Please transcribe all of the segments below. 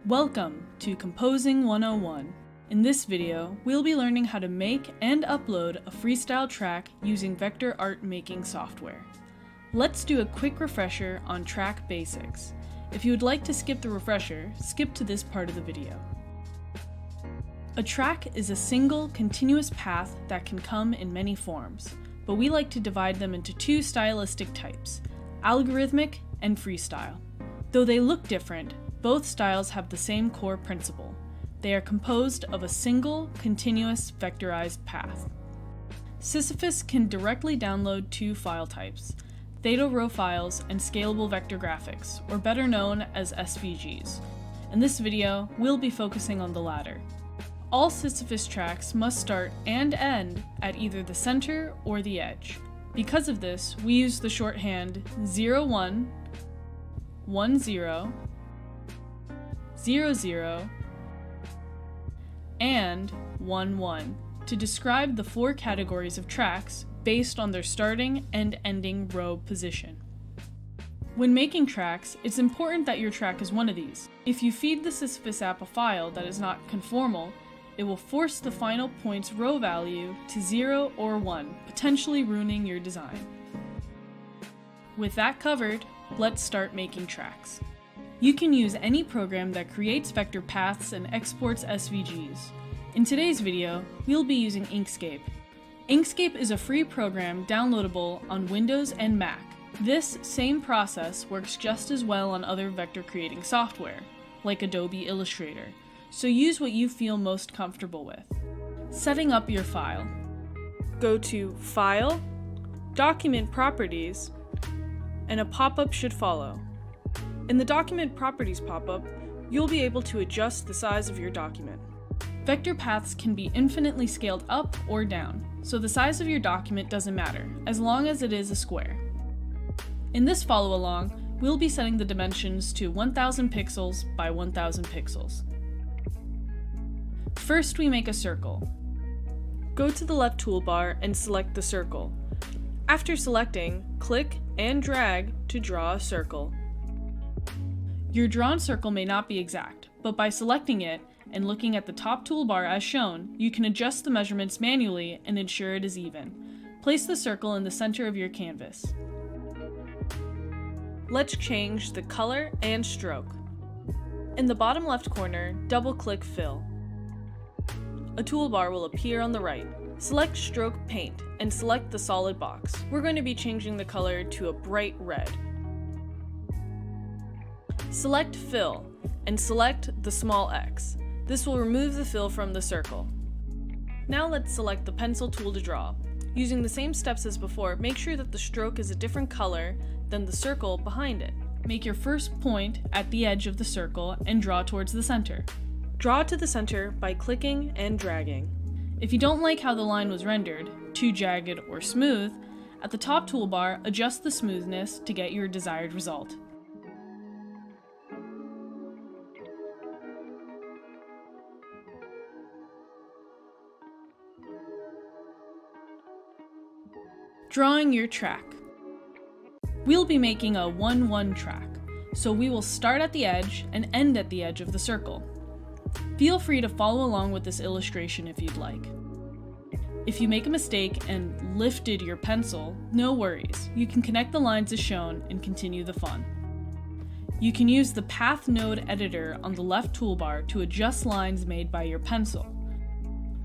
Welcome to Composing 101. In this video, we'll be learning how to make and upload a freestyle track using vector art making software. Let's do a quick refresher on track basics. If you would like to skip the refresher, skip to this part of the video. A track is a single, continuous path that can come in many forms, but we like to divide them into two stylistic types, algorithmic and freestyle. Though they look different, both styles have the same core principle. They are composed of a single, continuous, vectorized path. Sisyphus can directly download two file types, Theta row files and scalable vector graphics, or better known as SVGs. In this video, we'll be focusing on the latter. All Sisyphus tracks must start and end at either the center or the edge. Because of this, we use the shorthand 01, 10, 00, and 11 to describe the four categories of tracks based on their starting and ending row position. When making tracks, it's important that your track is one of these. If you feed the Sisyphus app a file that is not conformal, it will force the final point's row value to 0 or 1, potentially ruining your design. With that covered, let's start making tracks. You can use any program that creates vector paths and exports SVGs. In today's video, we'll be using Inkscape. Inkscape is a free program downloadable on Windows and Mac. This same process works just as well on other vector creating software, like Adobe Illustrator, so use what you feel most comfortable with. Setting up your file. Go to File, Document Properties, and a pop-up should follow. In the Document Properties pop-up, you'll be able to adjust the size of your document. Vector paths can be infinitely scaled up or down, so the size of your document doesn't matter, as long as it is a square. In this follow-along, we'll be setting the dimensions to 1000 pixels by 1000 pixels. First, we make a circle. Go to the left toolbar and select the circle. After selecting, click and drag to draw a circle. Your drawn circle may not be exact, but by selecting it and looking at the top toolbar as shown, you can adjust the measurements manually and ensure it is even. Place the circle in the center of your canvas. Let's change the color and stroke. In the bottom left corner, double-click Fill. A toolbar will appear on the right. Select Stroke Paint and select the solid box. We're going to be changing the color to a bright red. Select Fill and select the small X. This will remove the fill from the circle. Now let's select the pencil tool to draw. Using the same steps as before, make sure that the stroke is a different color than the circle behind it. Make your first point at the edge of the circle and draw towards the center. Draw to the center by clicking and dragging. If you don't like how the line was rendered, too jagged or smooth, at the top toolbar, adjust the smoothness to get your desired result. Drawing your track. We'll be making a 1-1 track, so we will start at the edge and end at the edge of the circle. Feel free to follow along with this illustration if you'd like. If you make a mistake and lifted your pencil, no worries. You can connect the lines as shown and continue the fun. You can use the Path Node editor on the left toolbar to adjust lines made by your pencil.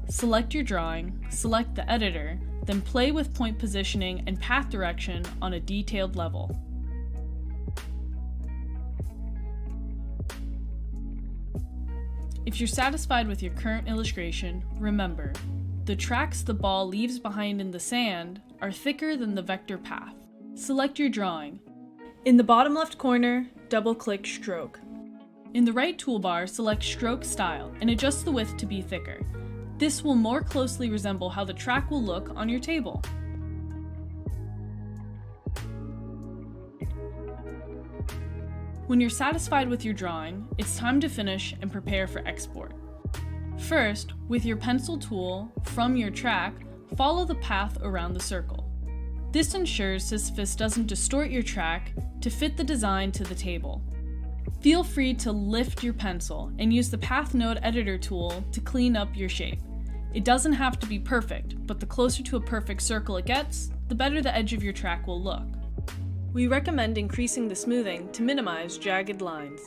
Select your drawing, select the editor, then play with point positioning and path direction on a detailed level. If you're satisfied with your current illustration, remember, the tracks the ball leaves behind in the sand are thicker than the vector path. Select your drawing. In the bottom left corner, double-click Stroke. In the right toolbar, select Stroke Style and adjust the width to be thicker. This will more closely resemble how the track will look on your table. When you're satisfied with your drawing, it's time to finish and prepare for export. First, with your pencil tool from your track, follow the path around the circle. This ensures Sisyphus doesn't distort your track to fit the design to the table. Feel free to lift your pencil and use the Path Node Editor tool to clean up your shape. It doesn't have to be perfect, but the closer to a perfect circle it gets, the better the edge of your track will look. We recommend increasing the smoothing to minimize jagged lines.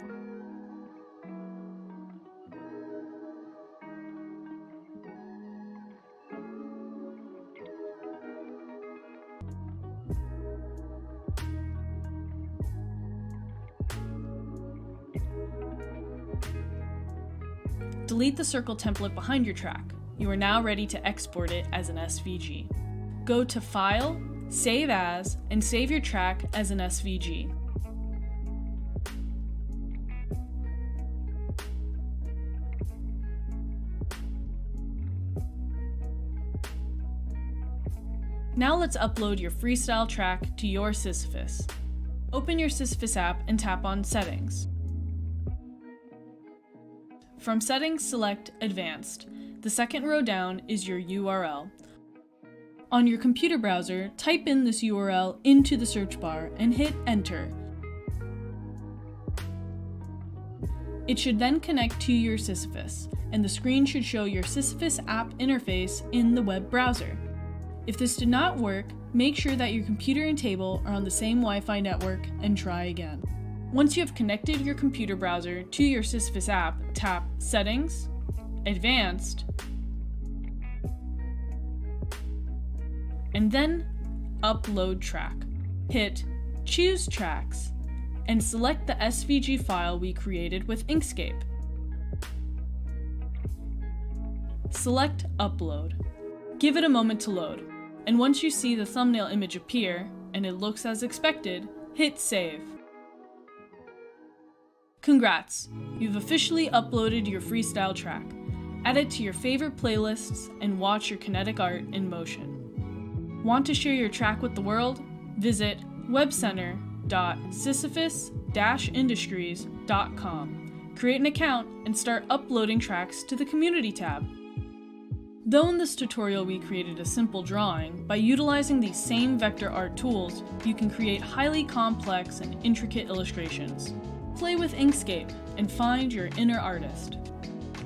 Delete the circle template behind your track. You are now ready to export it as an SVG. Go to File, Save As, and save your track as an SVG. Now let's upload your freestyle track to your Sisyphus. Open your Sisyphus app and tap on Settings. From Settings, select Advanced. The second row down is your URL. On your computer browser, type in this URL into the search bar and hit Enter. It should then connect to your Sisyphus, and the screen should show your Sisyphus app interface in the web browser. If this did not work, make sure that your computer and table are on the same Wi-Fi network and try again. Once you have connected your computer browser to your Sisyphus app, tap Settings, Advanced, and then Upload Track. Hit Choose Tracks and select the SVG file we created with Inkscape. Select Upload. Give it a moment to load, and once you see the thumbnail image appear and it looks as expected, hit Save. Congrats! You've officially uploaded your freestyle track. Add it to your favorite playlists and watch your kinetic art in motion. Want to share your track with the world? Visit webcenter.sisyphus-industries.com. Create an account and start uploading tracks to the Community tab. Though in this tutorial we created a simple drawing, by utilizing these same vector art tools, you can create highly complex and intricate illustrations. Play with Inkscape and find your inner artist.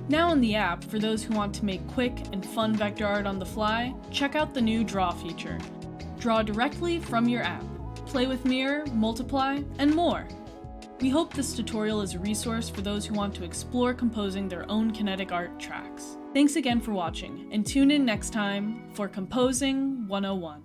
Now in the app, for those who want to make quick and fun vector art on the fly, check out the new Draw feature. Draw directly from your app. Play with Mirror, Multiply, and more. We hope this tutorial is a resource for those who want to explore composing their own kinetic art tracks. Thanks again for watching, and tune in next time for Composing 101.